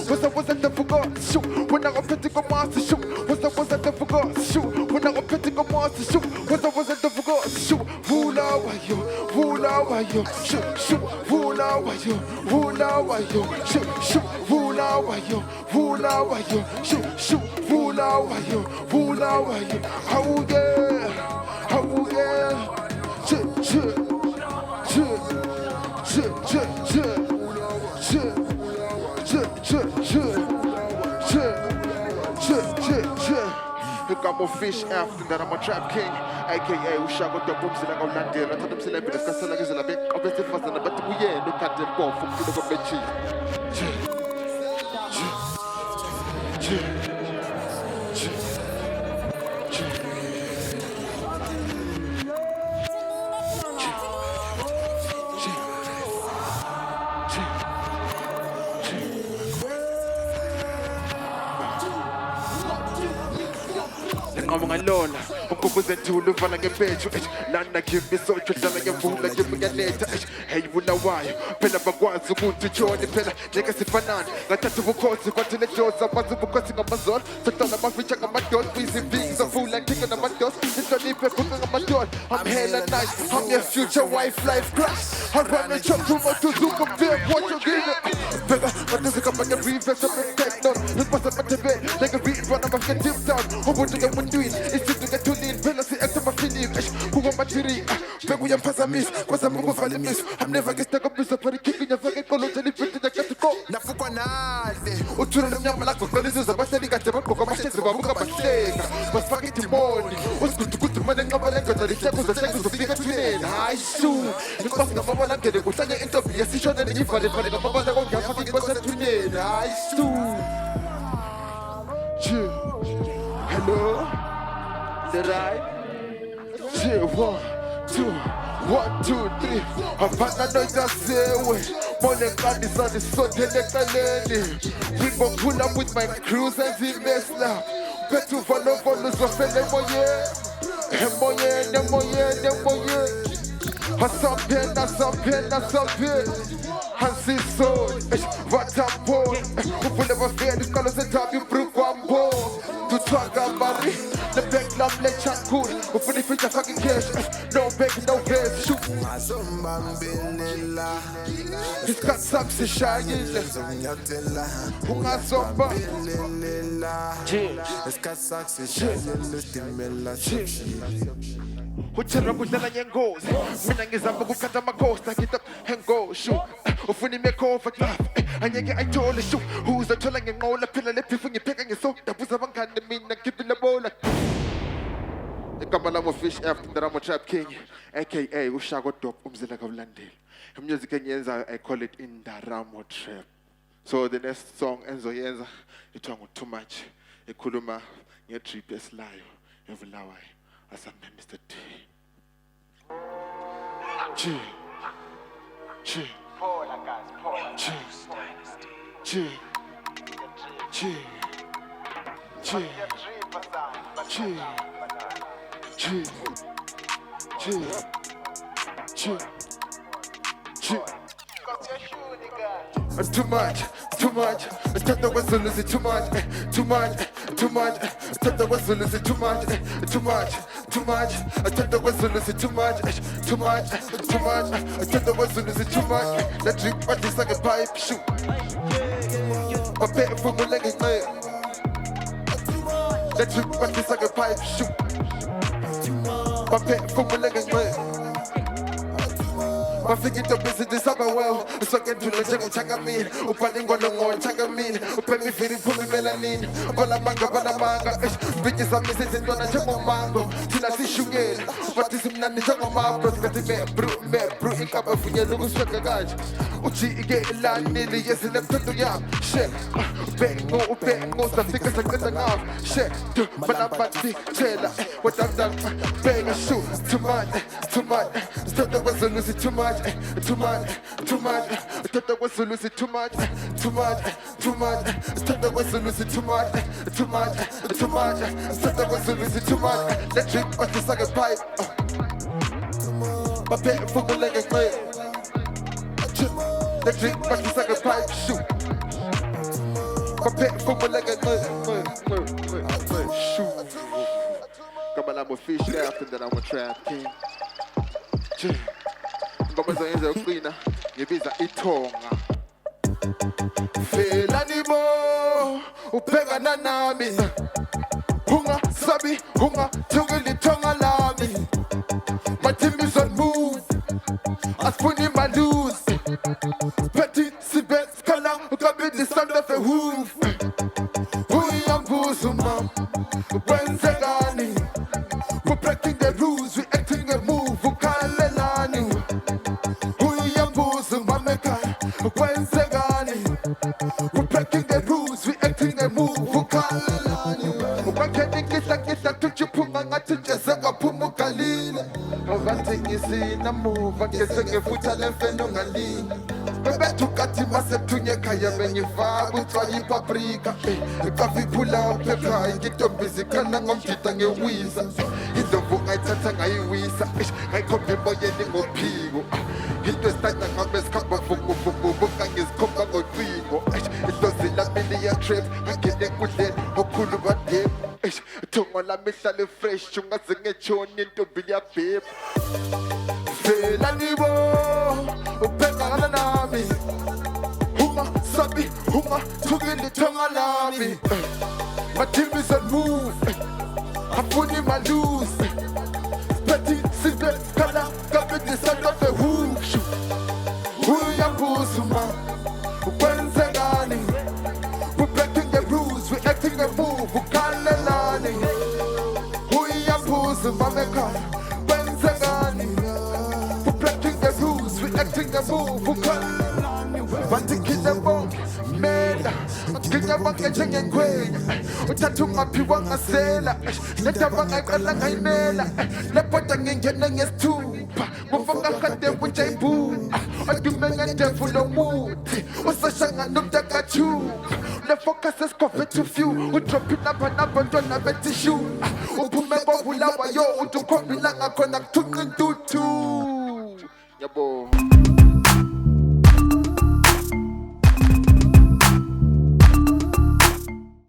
was I never got shoot. When I got petty go master shoot. Was I never got shoot. When I got petty go master shoot. Was I never got shoot. Hula why you, shoot, hula why you, shoot, hula why you, shoot, hula why you, oh yeah, shit. Look, I'm a fish after that, I'm a trap king, aka Ushago the booms and I go land there. I told them celebrities, because I is a bit of the fast and a bit of yeah, look at the ball from the mga lola ukubuzenthula uvana ngempethu lana kimi sotsho dlala ngevula kimi nganetha hey bulawayo phela bakwazi ukuthi Johnny phela njeke sifanana ngathatha ubukhosi kwathi nedosa kwazi ubukhosi ngamazolo sekuhlala amafitsha ngamadolo kwizimpiki zofula ngikhika namadosi inhloniphe khunga ngamadolo I'm hella nice I'm your future wife life crush I run and jump through my Suzuka beer what you give it phela matuzika manye reverse up in techno nipasa matebe nigga beat run up and dip down ubuthi ngemunduini isithi ngethulini phela si-acta amafilimi kuba matiri bekuyamphazamisa kwazama ukuvala imiso I'm never get stuck upisa phari kicking yafaka iqolo telifiti nyakatiko nafukwa nahle uthula nomnyama lakho qolisiza abahleli kade bagqoka abahlezi babuka bahleka basifaka itimoni usigudugudu mane nqabale ngoda lihleko zohleko zofika ethuneni hayi shu inkosi ngamabala ngene kuhlanye intombi yesishonele ngivalevale ngamabala kongiyafaka inkosi ethuneni hayi shu hello the right shit 1 2 3 hapana noita sewe mone kandi sani sote lekaleni we gon' pull up with my crews and the mess now betu follow zofele moye Hasampien Hansi so Vatampo Ufuneva fair the colors and top you broke one ball to Twaga Mari the back lamp let chat cool Ufunifit the fucking cash no back no base shoot He's got something shining Unga Zomba He's got something shining Uchera kudlala nyengozi mina ngizama ukukata amakosta ngita hengo shoot ufuni mekova club anyeke ayithole shoot uzathola ngenqola phela lephifu ngipheka ngesoda buza bangane mina ngibila bola igama lami fish after that I'm a trap king aka Ushago Dop umzila kawulandeli music engiyenza I call it Indaramo trap so the next song enzoyenza ithiwa ngo too much ikhuluma ngetrip esilayo evulawayo asambe Mr. T. Paula guys, Paula. Too much. I thought that was losing too much. I thought that was losing too much. I thought that was losing too much. I thought that was losing too much. That drink my this like a pipe shoot. My pet from my leg is made. That drink my this like a pipe shoot. My pet from my leg is made. Mafikito busy saba well soke tule jengo changa min upalingo longo changa min upemi firi pumi melanin bala manga bitches are missing ndona jengo mango tina sishungela wati simnani jengo mabro skati me bro ikaba funye lugu sweka gaji uchi ige ilani li yesi leptondo ya shit bengo safika sakata ngaf shit bana bati chela what I've done bang shoot too much stop the was losing too much. Too much. I thought that was losing too much. I thought that was losing too much. I thought that was losing too much. That drink was just like a pipe. My pet for my leg is made. That drink was just like a pipe. Shoot. Prepare for my leg and shoot. Come on, I'm a fish after that, I'm a trap king. Ngoma zayenza uqina ngibiza ithonga Fela nibo ubhekana nami Hunga sabi hunga thungile ithonga lami My team is on move Asifuni ma lose Petit sibet skala ukabi the sound of a hoof Uyambuzu mam Wenzegani We're breaking the rules, we acting a move Ukalelani Uyambuzu mameka Wenzegani We're breaking the rules, we acting a move Ukalelani Wakeni kisa tuchipunga ngati jesega pumu kalile Ovati ngisi na move Akesenge futa lefeno ngalini Bebe tukati mase tunye kaya benye vabu Twayi paprika Kafi pula upeka Ikitombizi kana ngomjita ngewisa Indovu ngaitata ngaiwisa Ngaikombe moye ningopigo Into stata ngambeskamba fuku Buka ngizkomba ngodwingo Into zila mini ya trip Ngine kuden okulu badem Tungo la mihlale fresh Chunga zinge choni into bilya babe Fela nibo Ubeka gana nami Hunga sabi Hunga tugili tonga lami My team is on move Hapuni ma lose Petit sibet kala Kabe the sound of a whoosh Uyambuzu ma Wenzegani We're breaking the rules We're acting a move Ukalelani Uyambuzu mameka Wenzegani We're breaking the rules We're acting a move Ukalelani Vanti kidabo Mela Kinyabanga jenge kwenya Utatu mapiwa ngasela Netabanga kala ngaimela Lepota ngengena ngestupa Mufonga kade wujaibu Adumenga devulo muti Usashanga nubdaga chupa The focus is coffee to few Utropi naba dona beti shoe Upumego hulawa yo Utukobi langa kona tukundutu Yabo